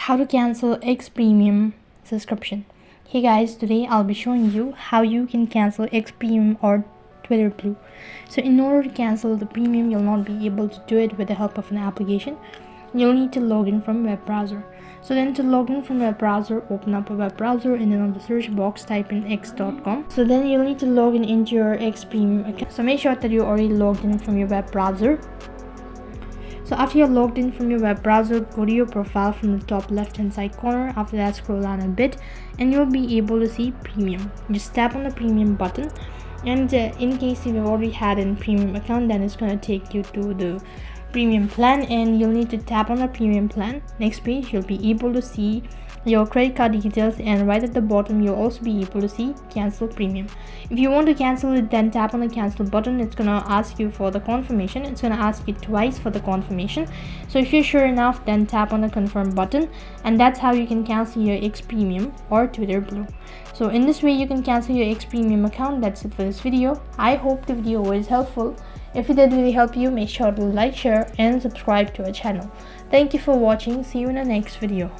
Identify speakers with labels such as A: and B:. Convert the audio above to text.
A: How to cancel X Premium subscription. Hey guys, today I'll be showing you how you can cancel X Premium or Twitter Blue. So in order to cancel the premium, you'll not be able to do it with the help of an application. You'll need to log in from web browser. So then to log in from web browser, open up a web browser and then on the search box type in x.com. So then you'll need to log in into your X Premium account. So make sure that you're already logged in from your web browser. So after you're logged in from your web browser, go to your profile from the top left hand side corner. After that, scroll down a bit and you'll be able to see premium. Just tap on the premium button, and in case you've already had a premium account, then it's going to take you to the premium plan and you'll need to tap on the premium plan. Next page, you'll be able to see your credit card details, and right at the bottom you'll also be able to see cancel premium. If you want to cancel it, then tap on the cancel button. It's gonna ask you for the confirmation. It's gonna ask you twice for the confirmation. So if you're sure enough, then tap on the confirm button, and that's how you can cancel your X Premium or Twitter Blue. So in this way you can cancel your X Premium account. That's it for this video. I hope the video was helpful. If it did really help you, make sure to like, share and subscribe to our channel. Thank you for watching. See you in the next video.